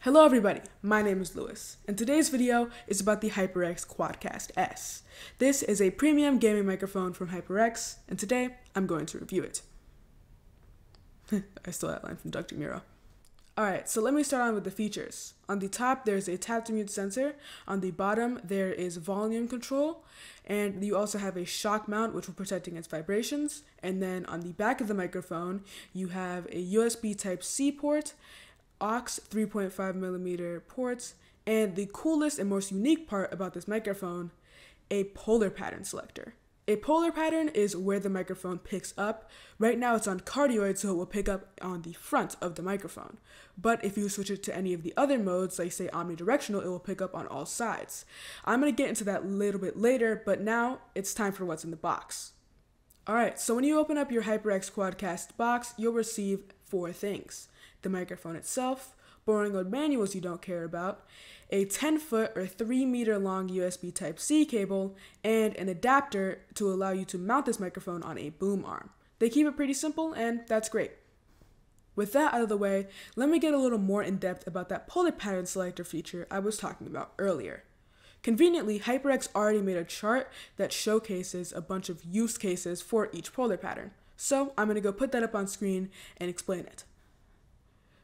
Hello everybody, my name is Lewis, and today's video is about the HyperX Quadcast S. This is a premium gaming microphone from HyperX, and today I'm going to review it. I stole that line from Dr. Miro. Alright, so let me start on with the features. On the top, there's a tap to mute sensor. On the bottom, there is volume control, and you also have a shock mount, which will protect against vibrations. And then on the back of the microphone, you have a USB Type-C port, aux 3.5mm ports, and the coolest and most unique part about this microphone, a polar pattern selector. A polar pattern is where the microphone picks up. Right now it's on cardioid, so it will pick up on the front of the microphone. But if you switch it to any of the other modes, like say omnidirectional, it will pick up on all sides. I'm going to get into that a little bit later, but now it's time for what's in the box. Alright, so when you open up your HyperX Quadcast box, you'll receive 4 things. The microphone itself, boring old manuals you don't care about, a 10-foot or 3-meter long USB Type-C cable, and an adapter to allow you to mount this microphone on a boom arm. They keep it pretty simple, and that's great. With that out of the way, let me get a little more in depth about that polar pattern selector feature I was talking about earlier. Conveniently, HyperX already made a chart that showcases a bunch of use cases for each polar pattern. So I'm going to go put that up on screen and explain it.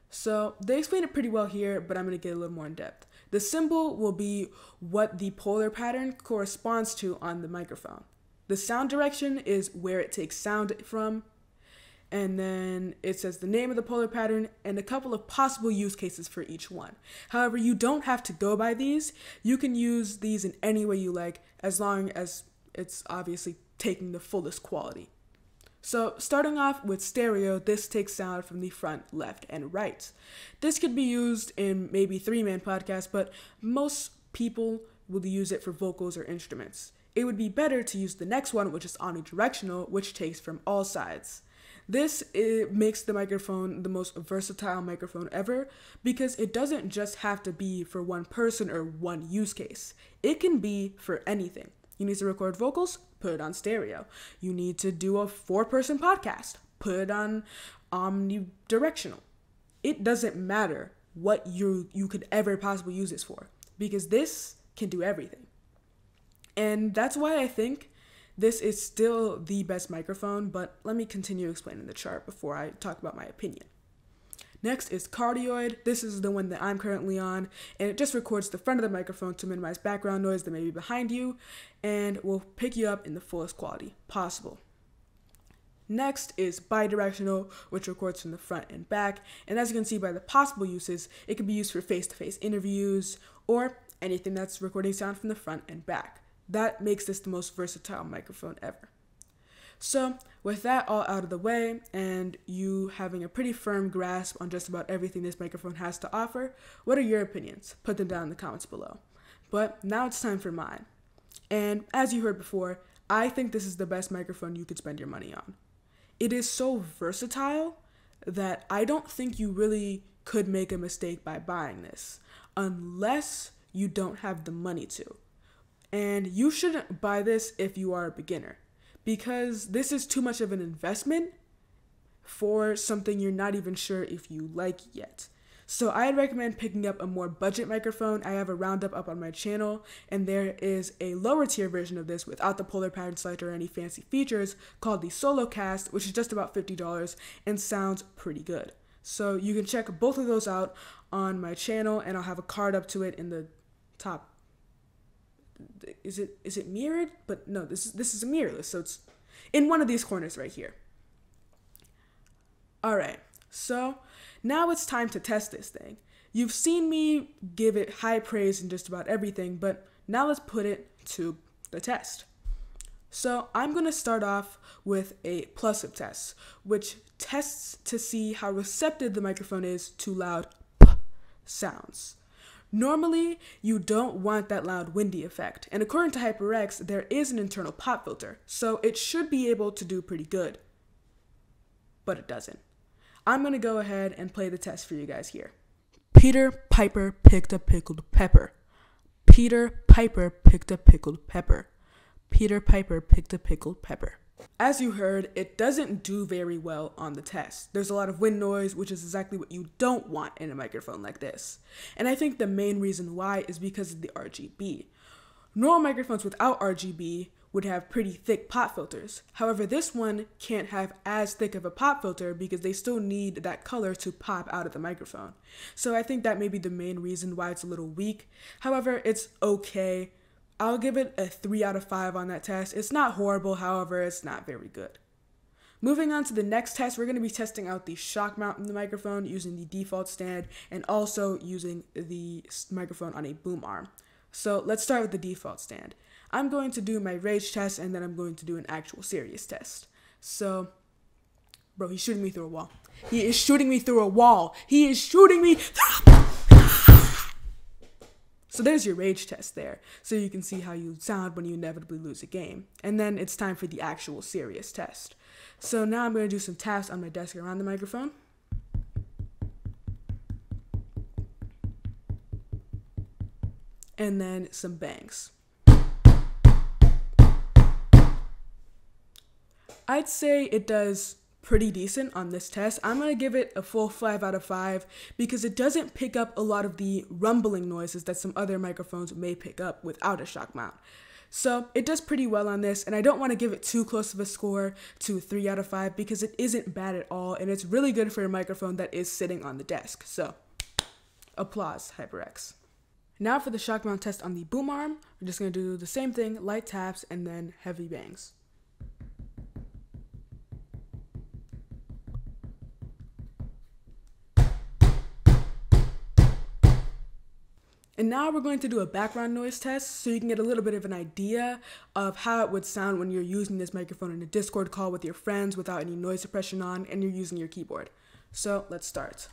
So they explain it pretty well here, but I'm going to get a little more in depth. The symbol will be what the polar pattern corresponds to on the microphone. The sound direction is where it takes sound from. And then it says the name of the polar pattern and a couple of possible use cases for each one. However, you don't have to go by these. You can use these in any way you like, as long as it's obviously taking the fullest quality. So starting off with stereo, this takes sound from the front, left, and right. This could be used in maybe 3-man podcasts, but most people will use it for vocals or instruments. It would be better to use the next one, which is omnidirectional, which takes from all sides. This makes the microphone the most versatile microphone ever because it doesn't just have to be for one person or one use case. It can be for anything. You need to record vocals? Put it on stereo. You need to do a 4-person podcast? Put it on omnidirectional. It doesn't matter what you could ever possibly use this for because this can do everything. And that's why I think this is still the best microphone, but let me continue explaining the chart before I talk about my opinion. Next is cardioid. This is the one that I'm currently on, and it just records the front of the microphone to minimize background noise that may be behind you, and will pick you up in the fullest quality possible. Next is bidirectional, which records from the front and back, and as you can see by the possible uses, it can be used for face-to-face interviews, or anything that's recording sound from the front and back. That makes this the most versatile microphone ever. So, with that all out of the way, and you having a pretty firm grasp on just about everything this microphone has to offer, what are your opinions? Put them down in the comments below. But now it's time for mine. And as you heard before, I think this is the best microphone you could spend your money on. It is so versatile that I don't think you really could make a mistake by buying this, unless you don't have the money to. And you shouldn't buy this if you are a beginner, because this is too much of an investment for something you're not even sure if you like yet. So I'd recommend picking up a more budget microphone. I have a roundup up on my channel, and there is a lower tier version of this without the polar pattern selector or any fancy features called the SoloCast, which is just about $50 and sounds pretty good. So you can check both of those out on my channel, and I'll have a card up to it in the top. Is it mirrored? But no, this is a mirrorless, so it's in one of these corners right here. Alright, so now it's time to test this thing. You've seen me give it high praise in just about everything, but now let's put it to the test. So I'm going to start off with a plosive test, which tests to see how receptive the microphone is to loud p sounds. Normally, you don't want that loud windy effect, and according to HyperX, there is an internal pop filter, so it should be able to do pretty good. But it doesn't. I'm going to go ahead and play the test for you guys here. Peter Piper picked a pickled pepper. Peter Piper picked a pickled pepper. Peter Piper picked a pickled pepper. As you heard, it doesn't do very well on the test. There's a lot of wind noise, which is exactly what you don't want in a microphone like this. And I think the main reason why is because of the RGB. Normal microphones without RGB would have pretty thick pop filters. However, this one can't have as thick of a pop filter because they still need that color to pop out of the microphone. So I think that may be the main reason why it's a little weak. However, it's okay. I'll give it a 3 out of 5 on that test. It's not horrible, however, it's not very good. Moving on to the next test, we're going to be testing out the shock mount in the microphone using the default stand and also using the microphone on a boom arm. So let's start with the default stand. I'm going to do my rage test and then I'm going to do an actual serious test. So, bro, he's shooting me through a wall. He is shooting me through a wall. He is shooting me through. So there's your rage test there. So you can see how you sound when you inevitably lose a game. And then it's time for the actual serious test. So now I'm going to do some taps on my desk around the microphone. And then some bangs. I'd say it does pretty decent on this test. I'm going to give it a full 5 out of 5 because it doesn't pick up a lot of the rumbling noises that some other microphones may pick up without a shock mount. So it does pretty well on this, and I don't want to give it too close of a score to 3 out of 5 because it isn't bad at all, and it's really good for a microphone that is sitting on the desk. So applause, HyperX. Now for the shock mount test on the boom arm, we're just going to do the same thing, light taps and then heavy bangs. And now we're going to do a background noise test so you can get a little bit of an idea of how it would sound when you're using this microphone in a Discord call with your friends without any noise suppression on and you're using your keyboard. So let's start.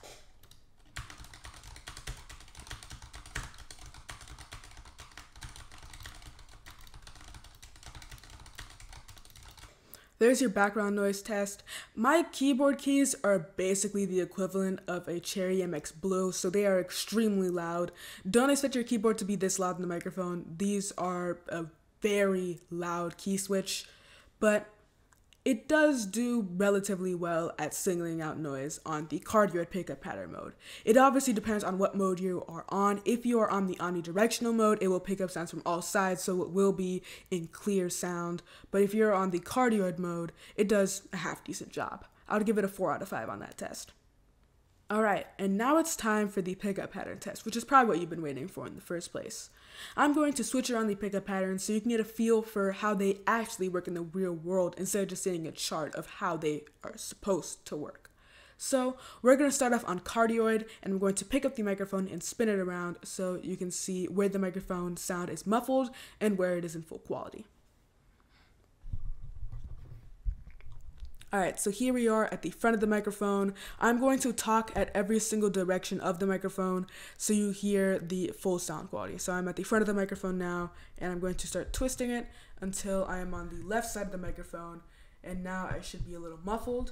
There's your background noise test. My keyboard keys are basically the equivalent of a Cherry MX Blue, so they are extremely loud. Don't expect your keyboard to be this loud in the microphone. These are a very loud key switch, but it does do relatively well at singling out noise on the cardioid pickup pattern mode. It obviously depends on what mode you are on. If you are on the omnidirectional mode, it will pick up sounds from all sides, so it will be in clear sound. But if you're on the cardioid mode, it does a half decent job. I would give it a 4 out of 5 on that test. Alright, and now it's time for the pickup pattern test, which is probably what you've been waiting for in the first place. I'm going to switch around the pickup patterns so you can get a feel for how they actually work in the real world instead of just seeing a chart of how they are supposed to work. So we're going to start off on cardioid, and we're going to pick up the microphone and spin it around so you can see where the microphone sound is muffled and where it is in full quality. Alright, so here we are at the front of the microphone. I'm going to talk at every single direction of the microphone so you hear the full sound quality. So I'm at the front of the microphone now, and I'm going to start twisting it until I am on the left side of the microphone, and now I should be a little muffled.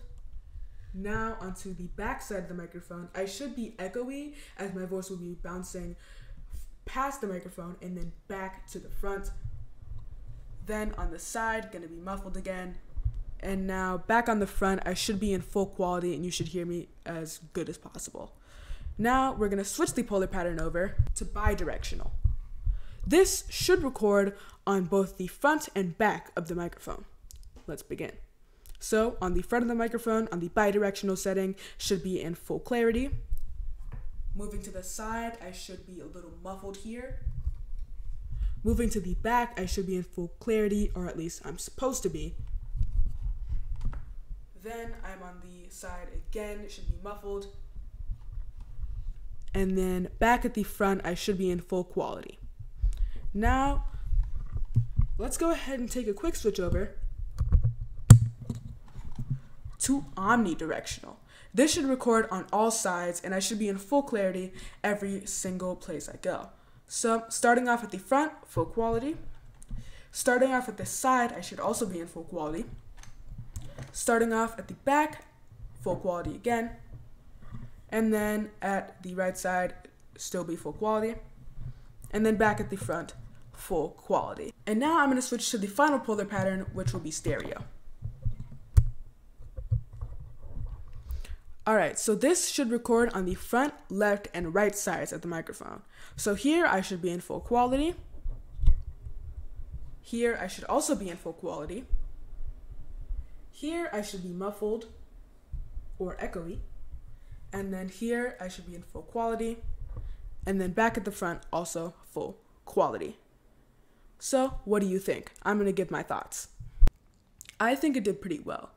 Now onto the back side of the microphone. I should be echoey as my voice will be bouncing past the microphone and then back to the front. Then on the side, gonna be muffled again. And now back on the front, I should be in full quality and you should hear me as good as possible. Now we're going to switch the polar pattern over to bidirectional. This should record on both the front and back of the microphone. Let's begin. So on the front of the microphone, on the bidirectional setting, should be in full clarity. Moving to the side, I should be a little muffled here. Moving to the back, I should be in full clarity, or at least I'm supposed to be. Then I'm on the side again, it should be muffled. And then back at the front, I should be in full quality. Now, let's go ahead and take a quick switch over to omnidirectional. This should record on all sides and I should be in full clarity every single place I go. So starting off at the front, full quality. Starting off at the side, I should also be in full quality. Starting off at the back, full quality again. And then at the right side, still be full quality. And then back at the front, full quality. And now I'm going to switch to the final polar pattern, which will be stereo. Alright, so this should record on the front, left, and right sides of the microphone. So here I should be in full quality. Here I should also be in full quality. Here I should be muffled or echoey. And then here I should be in full quality. And then back at the front, also full quality. So what do you think? I'm going to give my thoughts. I think it did pretty well.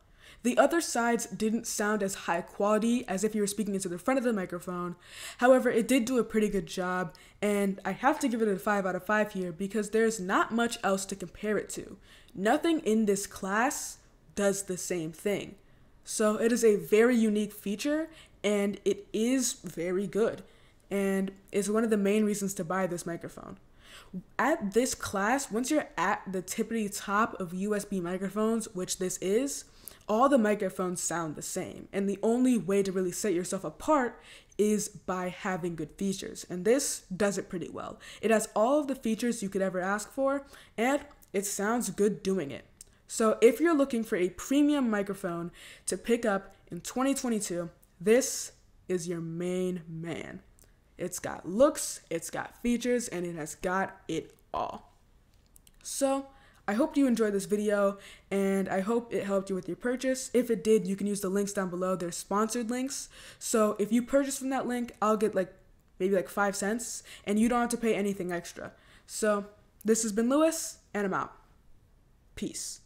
The other sides didn't sound as high quality as if you were speaking into the front of the microphone. However, it did do a pretty good job, and I have to give it a 5 out of 5 here because there's not much else to compare it to. Nothing in this class does the same thing. So it is a very unique feature, and it is very good, and is one of the main reasons to buy this microphone. At this class, once you're at the tippity top of USB microphones, which this is, all the microphones sound the same, and the only way to really set yourself apart is by having good features, and this does it pretty well. It has all of the features you could ever ask for, and it sounds good doing it. So if you're looking for a premium microphone to pick up in 2022, this is your main man. It's got looks, it's got features, and it has got it all. So I hope you enjoyed this video, and I hope it helped you with your purchase. If it did, you can use the links down below. They're sponsored links. So if you purchase from that link, I'll get maybe 5 cents, and you don't have to pay anything extra. So this has been Lewis, and I'm out. Peace.